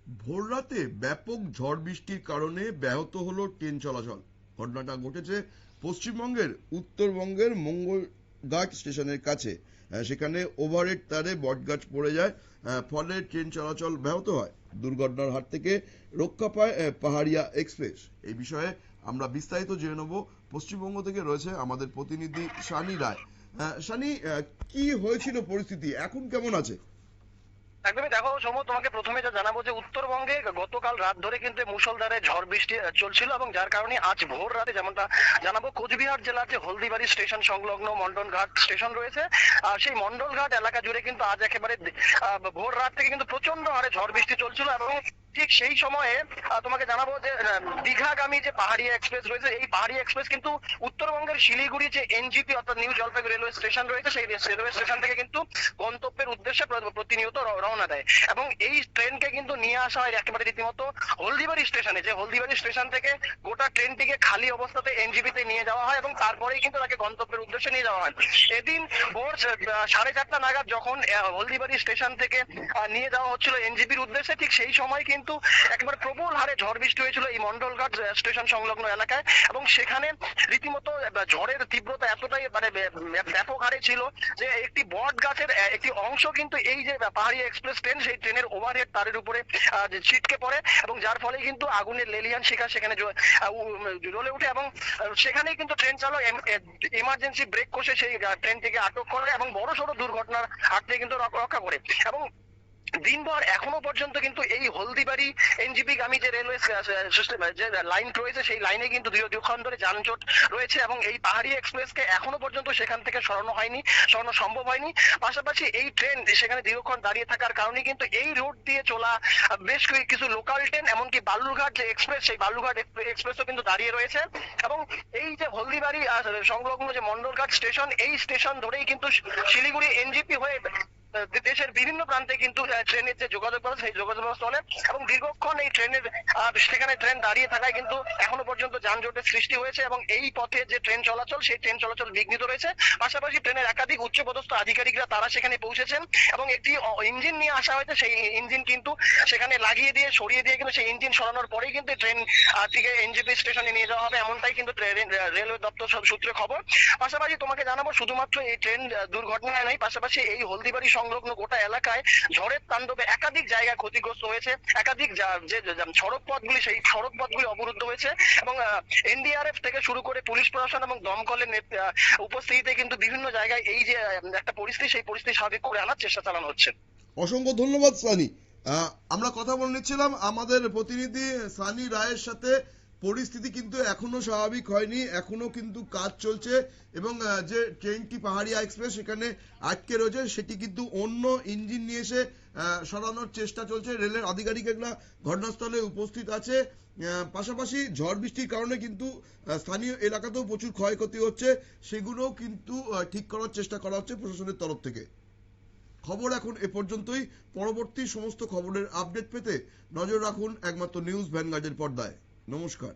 ভোররাতে ব্যাপক ঝড় বৃষ্টির কারণে ব্যাহত হলো ট্রেন চলাচল। ঘটনাটা ঘটেছে পশ্চিমবঙ্গের উত্তরবঙ্গের মঙ্গলঘাট স্টেশনের কাছে। সেখানে ওভারহেড তারে বটগাছ পড়ে যায়, ফলে ট্রেন চলাচল ব্যাহত হয়। দুর্ঘটনার হাত থেকে রক্ষা পায় পাহাড়িয়া এক্সপ্রেস। এই বিষয়ে আমরা বিস্তারিত জেনে নেব। পশ্চিমবঙ্গ থেকে রয়েছে আমাদের প্রতিনিধি সানি রায়। সানি, কি হয়েছিল পরিস্থিতি, এখন কেমন আছে? একদমই দেখো সৌম্য, তোমাকে প্রথমে যা জানাবো যে উত্তরবঙ্গে গতকাল রাত ধরে কিন্তু মুষলধারে ঝড় বৃষ্টি চলছিল, এবং যার কারণে আজ ভোর রাতে যেমনটা জানাবো, কোচবিহার জেলার যে হলদিবাড়ি স্টেশন সংলগ্ন মন্ডলঘাট স্টেশন রয়েছে, সেই মন্ডলঘাট এলাকা জুড়ে কিন্তু আজ একেবারে ভোর রাত থেকে কিন্তু প্রচন্ড হারে ঝড় বৃষ্টি চলছিল। এবং ঠিক সেই সময়ে তোমাকে জানাবো যে দীঘাগামী যে পাহাড়ি এক্সপ্রেস রয়েছে, এই পাহাড়ি এক্সপ্রেস কিন্তু উত্তরবঙ্গের শিলিগুড়ি যে এনজিপি অর্থাৎ নিউ জলপাইগুড়ি রেলওয়ে স্টেশন রয়েছে, সেই রেলওয়ে স্টেশন থেকে কিন্তু গন্তব্যের উদ্দেশ্যে প্রতিনিয়ত রওনা দেয়। এবং এই ট্রেনকে কিন্তু নিয়ে আসা হয় একেবারে রীতিমতো হলদিবাড়ি স্টেশনে, যে হলদিবাড়ি স্টেশন থেকে গোটা ট্রেনটিকে খালি অবস্থাতে এনজিপিতে নিয়ে যাওয়া হয়, এবং তারপরেই কিন্তু তাকে গন্তব্যের উদ্দেশ্যে নিয়ে যাওয়া হয়। এদিন ভোর 4:30 নাগাদ যখন হলদিবাড়ি স্টেশন থেকে নিয়ে যাওয়া হচ্ছিল এনজিপির উদ্দেশ্যে, ঠিক সেই সময় কিন্তু একবার প্রবল হারে ঝড় বৃষ্টি হয়েছিল এই মন্ডলঘাট স্টেশন সংলগ্ন এলাকায়। এবং সেখানে রীতিমতো ঝড়ের তীব্রতা এতটাই মানে ব্যাপক হারে ছিল যে একটি বট গাছের একটি অংশ কিন্তু এই যে পাহাড়ি এক্সপ্রেস ট্রেন, সেই ট্রেনের ওভারহেড তারের উপরে ছিটকে পড়ে, এবং যার ফলে কিন্তু আগুনের লেলিহান শিখা সেখানে জ্বলে ওঠে। এবং সেখানেই কিন্তু ট্রেন চালক এমার্জেন্সি ব্রেক কষে সেই ট্রেনটিকে আটক করে এবং বড় সড় দুর্ঘটনার হাত থেকে কিন্তু রক্ষা করে। এবং দিনভর এখনো পর্যন্ত কিন্তু এই হলদিবাড়ি এনজিপি গামী যে রেলওয়ে সিস্টেম যে লাইন রয়েছে, সেই লাইনে কিন্তু দীর্ঘক্ষণ ধরে যানজট রয়েছে, এবং এই পাহাড়ি এক্সপ্রেসকে এখনো পর্যন্ত সেখান থেকে সরানো সম্ভব হয়নি। পাশাপাশি এই ট্রেন সেখানে দীর্ঘক্ষণ দাঁড়িয়ে থাকার কারণে কিন্তু এই রুট দিয়ে চলা বেশ কিছু লোকাল ট্রেন, এমনকি বালুরঘাট যে এক্সপ্রেস, সেই বালুরঘাট এক্সপ্রেসও কিন্তু দাঁড়িয়ে রয়েছে। এবং এই যে হলদিবাড়ি সংলগ্ন যে মন্ডলঘাট স্টেশন, এই স্টেশন ধরেই কিন্তু শিলিগুড়ি এনজিপি হয়ে দেশের বিভিন্ন প্রান্তে কিন্তু ট্রেনের যে যোগাযোগ ব্যবস্থা, সেই যোগাযোগ ব্যবস্থা চলে। এবং দীর্ঘক্ষণ এই ট্রেনের সেখানে ট্রেন দাঁড়িয়ে থাকায় কিন্তু এখনো পর্যন্ত যানজটের সৃষ্টি হয়েছে, এবং এই পথে যে ট্রেন চলাচল, সেই ট্রেন চলাচল বিঘ্নিত রয়েছে। পাশাপাশি ট্রেনের একাধিক উচ্চপদস্থ আধিকারিকরা তারা সেখানে পৌঁছেছেন, এবং একটি ইঞ্জিন নিয়ে আসা হয়েছে। সেই ইঞ্জিন কিন্তু সেখানে লাগিয়ে দিয়ে সরিয়ে দিয়ে কিন্তু সেই ইঞ্জিন সরানোর পরেই কিন্তু ট্রেন থেকে এনজিপি স্টেশনে নিয়ে যাওয়া হবে, এমনটাই কিন্তু রেলওয়ে দপ্তর সূত্রে খবর। পাশাপাশি তোমাকে জানাবো, শুধুমাত্র এই ট্রেন দুর্ঘটনায় নয়, পাশাপাশি এই হলদিবাড়ি সংলগ্ন গোটা এলাকায় ঝড়ের তাণ্ডবে একাধিক জায়গা ক্ষতিগ্রস্ত হয়েছে। একাধিক যে সড়ক পথগুলি, সেই সড়ক পথগুলি অবরুদ্ধ হয়েছে, এবং এনডিআরএফ থেকে শুরু করে পুলিশ প্রশাসন এবং দমকলের উপস্থিতিতে কিন্তু বিভিন্ন জায়গায় এই যে একটা পরিস্থিতি, সেই পরিস্থিতি স্বাভাবিক করে আনার চেষ্টা চালানো হচ্ছে। অসংখ্য ধন্যবাদ সানি। আমরা কথা বলে নিচ্ছিলাম আমাদের প্রতিনিধি সানি রায়ের সাথে। পরিস্থিতি কিন্তু এখনো স্বাভাবিক হয়নি, এখনো কিন্তু কাজ চলছে, এবং যে ট্রেনটি পাহাড়িয়া এক্সপ্রেস সেখানে আটকে রয়েছে, সেটি কিন্তু অন্য ইঞ্জিন নিয়ে এসে সরানোর চেষ্টা চলছে। রেলের আধিকারিকরা ঘটনাস্থলে উপস্থিত আছে। পাশাপাশি ঝড় বৃষ্টির কারণে কিন্তু স্থানীয় এলাকাতেও প্রচুর ক্ষয়ক্ষতি হচ্ছে, সেগুলোও কিন্তু ঠিক করার চেষ্টা করা হচ্ছে প্রশাসনের তরফ থেকে। খবর এখন এ পর্যন্তই। পরবর্তী সমস্ত খবরের আপডেট পেতে নজর রাখুন একমাত্র নিউজ ভ্যানগার্ডের পর্দায়। নমস্কার।